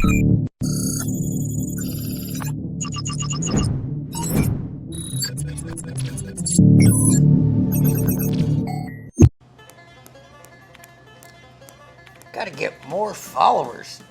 Gotta get more followers.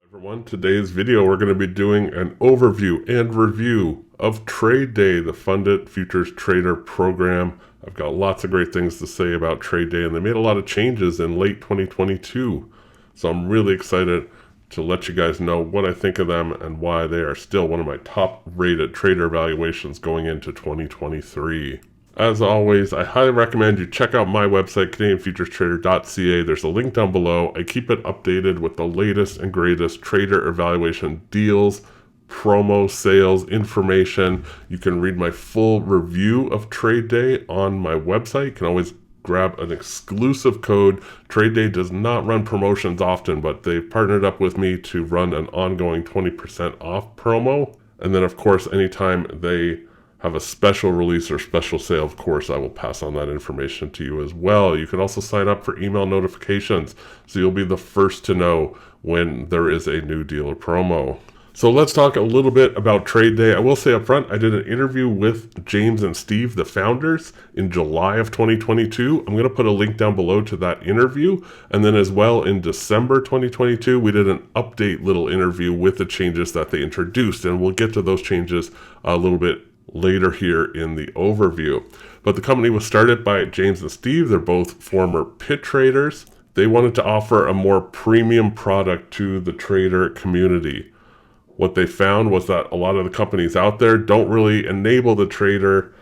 Everyone, today's video we're going to be doing an overview and review of TradeDay, the Funded Futures Trader program. I've got lots of great things to say about TradeDay, and they made a lot of changes in late 2022. So I'm really excited to let you guys know what I think of them and why they are still one of my top rated trader evaluations going into 2023. As always, I highly recommend you check out my website, CanadianFuturesTrader.ca. There's a link down below. I keep it updated with the latest and greatest trader evaluation deals, promo, sales, information. You can read my full review of TradeDay on my website. You can always grab an exclusive code. TradeDay does not run promotions often, but they've partnered up with me to run an ongoing 20% off promo. And then, of course, anytime they have a special release or special sale, of course, I will pass on that information to you as well. You can also sign up for email notifications, so you'll be the first to know when there is a new deal or promo. So let's talk a little bit about TradeDay. I will say up front, I did an interview with James and Steve, the founders, in July of 2022. I'm going to put a link down below to that interview. And then as well, in December 2022, we did an update little interview with the changes that they introduced. And we'll get to those changes a little bit later here in the overview. But the company was started by James and Steve. They're both former pit traders. They wanted to offer a more premium product to the trader community. What they found was that a lot of the companies out there don't really enable the trader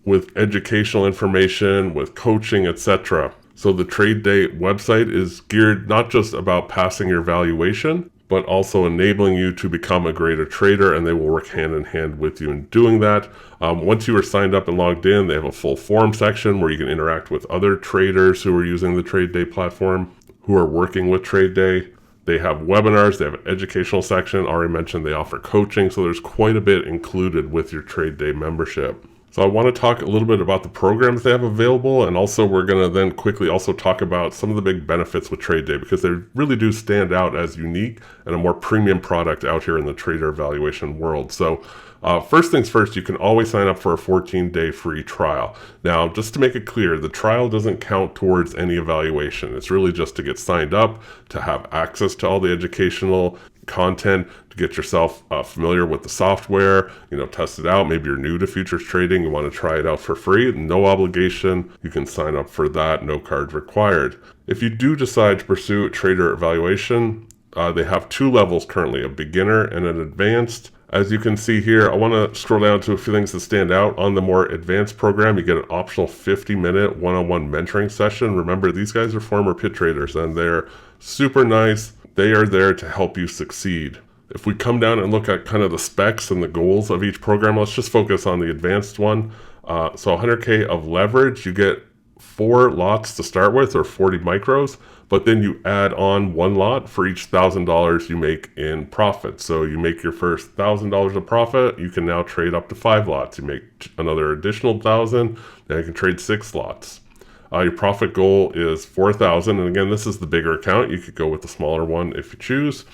with educational information, with coaching, etc. So the TradeDay website is geared not just about passing your valuation, but also enabling you to become a greater trader, and they will work hand in hand with you in doing that. Once you are signed up and logged in, they have a full forum section where you can interact with other traders who are using the TradeDay platform, who are working with TradeDay. They have webinars, they have an educational section. I already mentioned they offer coaching, so there's quite a bit included with your TradeDay membership. So I want to talk a little bit about the programs they have available, and also we're going to then quickly also talk about some of the big benefits with TradeDay, because they really do stand out as unique and a more premium product out here in the trader evaluation world. So first things first, you can always sign up for a 14-day free trial. Now, just to make it clear, the trial doesn't count towards any evaluation. It's really just to get signed up, to have access to all the educational content, to get yourself familiar with the software, test it out. Maybe you're new to futures trading, you want to try it out for free, no obligation. You can sign up for that, no card required. If you do decide to pursue trader evaluation, they have two levels currently, a beginner and an advanced. As you can see here, I want to scroll down to a few things that stand out. On the more advanced program, you get an optional 50-minute one-on-one mentoring session. Remember, these guys are former pit traders, and they're super nice. They are there to help you succeed. If we come down and look at kind of the specs and the goals of each program, let's just focus on the advanced one. So 100K of leverage, you get 4 lots to start with, or 40 micros, but then you add on 1 lot for each $1,000 you make in profit. So you make your first $1,000 of profit, you can now trade up to 5 lots. You make another additional 1,000, now you can trade 6 lots. Your profit goal is 4,000, and again, this is the bigger account. You could go with the smaller one if you choose.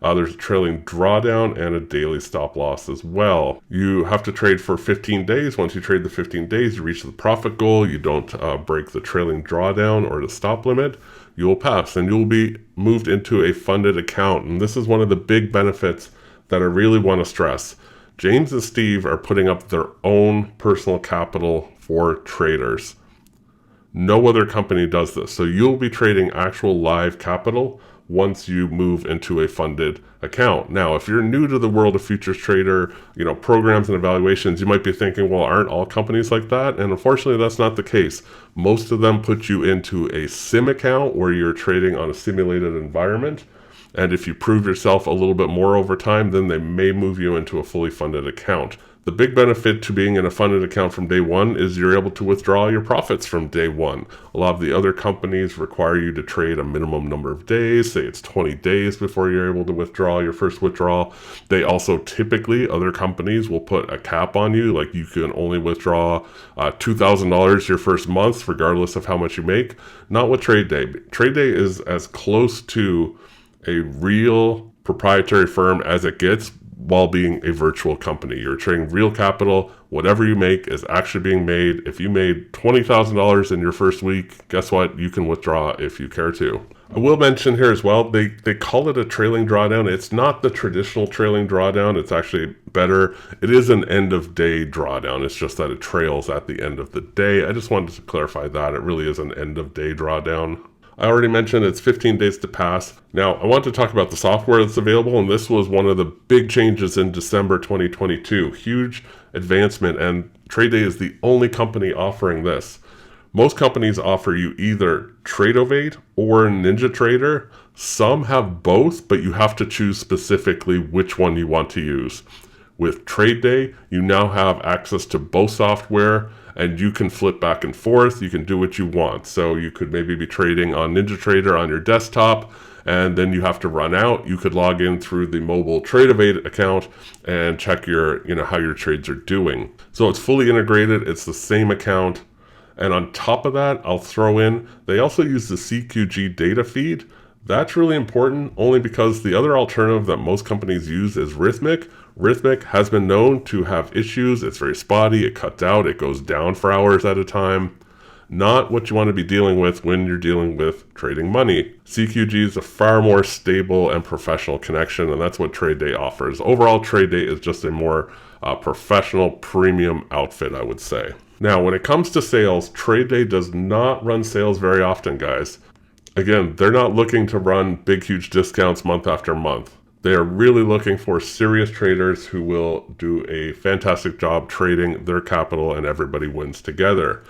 There's a trailing drawdown and a daily stop loss as well. You have to trade for 15 days. Once you trade the 15 days, you reach the profit goal. You don't break the trailing drawdown or the stop limit. You will pass, and you'll be moved into a funded account. And this is one of the big benefits that I really want to stress. James and Steve are putting up their own personal capital for traders. No other company does this. So you'll be trading actual live capital once you move into a funded account. Now, if you're new to the world of futures trader, programs and evaluations, you might be thinking, well, aren't all companies like that? And unfortunately, that's not the case. Most of them put you into a sim account where you're trading on a simulated environment. And if you prove yourself a little bit more over time, then they may move you into a fully funded account. The big benefit to being in a funded account from day one is you're able to withdraw your profits from day one. A lot of the other companies require you to trade a minimum number of days, say it's 20 days before you're able to withdraw your first withdrawal. They also typically, other companies will put a cap on you, like you can only withdraw $2,000 your first month, regardless of how much you make. Not with TradeDay. TradeDay is as close to a real proprietary firm as it gets, while being a virtual company. You're trading real capital. Whatever you make is actually being made. If you made $20,000 in your first week, guess what? You can withdraw if you care to. I will mention here as well, they call it a trailing drawdown. It's not the traditional trailing drawdown. It's actually better. It is an end of day drawdown. It's just that it trails at the end of the day. I just wanted to clarify that. It really is an end of day drawdown. I already mentioned it's 15 days to pass. Now, I want to talk about the software that's available, and this was one of the big changes in December 2022. Huge advancement, and TradeDay is the only company offering this. Most companies offer you either Tradeovate or NinjaTrader. Some have both, but you have to choose specifically which one you want to use. With TradeDay, you now have access to both software, and you can flip back and forth. You can do what you want. So you could maybe be trading on NinjaTrader on your desktop, and then you have to run out. You could log in through the mobile Tradeovate account and check your, how your trades are doing. So it's fully integrated. It's the same account. And on top of that, I'll throw in, they also use the CQG data feed. That's really important only because the other alternative that most companies use is Rithmic. Rithmic has been known to have issues. It's very spotty. It cuts out. It goes down for hours at a time. Not what you want to be dealing with when you're dealing with trading money. CQG is a far more stable and professional connection, and that's what TradeDay offers. Overall, TradeDay is just a more professional premium outfit, I would say. Now, when it comes to sales, TradeDay does not run sales very often, guys. Again, they're not looking to run big, huge discounts month after month. They are really looking for serious traders who will do a fantastic job trading their capital, and everybody wins together.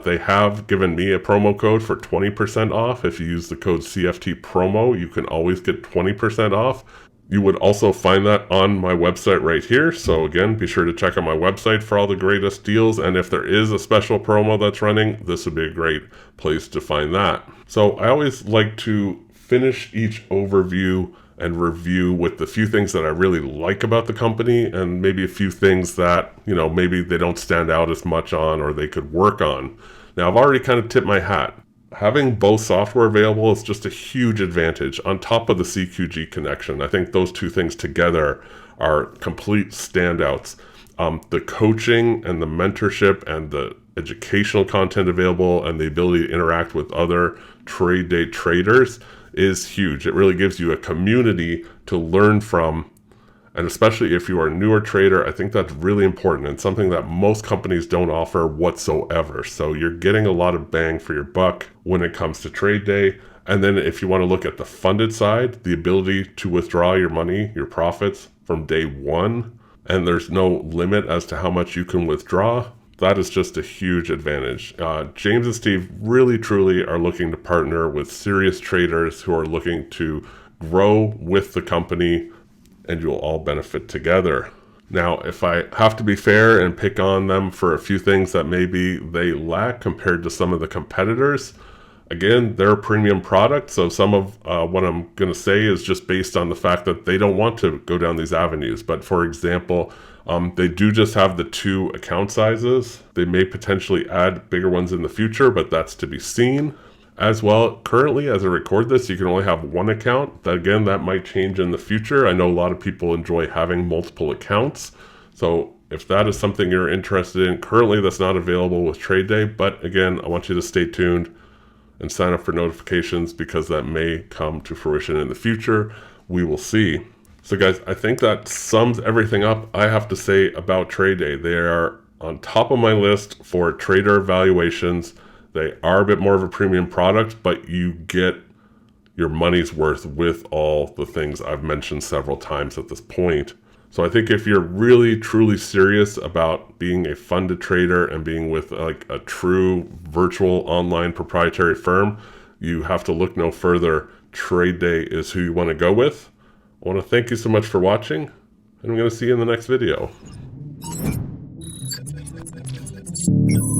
They have given me a promo code for 20% off. If you use the code CFT promo, you can always get 20% off. You would also find that on my website right here. So again, be sure to check out my website for all the greatest deals. And if there is a special promo that's running, this would be a great place to find that. So I always like to finish each overview and review with the few things that I really like about the company, and maybe a few things that, maybe they don't stand out as much on or they could work on. Now, I've already kind of tipped my hat. Having both software available is just a huge advantage on top of the CQG connection. I think those two things together are complete standouts. The coaching and the mentorship and the educational content available and the ability to interact with other TradeDay traders is huge. It really gives you a community to learn from. And especially if you are a newer trader, I think that's really important and something that most companies don't offer whatsoever. So you're getting a lot of bang for your buck when it comes to TradeDay. And then if you want to look at the funded side, the ability to withdraw your money, your profits from day one, and there's no limit as to how much you can withdraw, that is just a huge advantage. James and Steve really, truly are looking to partner with serious traders who are looking to grow with the company, and you'll all benefit together. Now, if I have to be fair and pick on them for a few things that maybe they lack compared to some of the competitors, again, they're a premium product, so some of what I'm going to say is just based on the fact that they don't want to go down these avenues. But for example, they do just have the 2 account sizes. They may potentially add bigger ones in the future, but that's to be seen. As well, currently, as I record this, you can only have 1 account. Again, that might change in the future. I know a lot of people enjoy having multiple accounts. So if that is something you're interested in, currently that's not available with TradeDay. But again, I want you to stay tuned and sign up for notifications because that may come to fruition in the future. We will see. So guys, I think that sums everything up I have to say about TradeDay. They are on top of my list for trader evaluations. They are a bit more of a premium product, but you get your money's worth with all the things I've mentioned several times at this point. So I think if you're really, truly serious about being a funded trader and being with like a true virtual online proprietary firm, you have to look no further. TradeDay is who you want to go with. I want to thank you so much for watching, and I'm going to see you in the next video. you.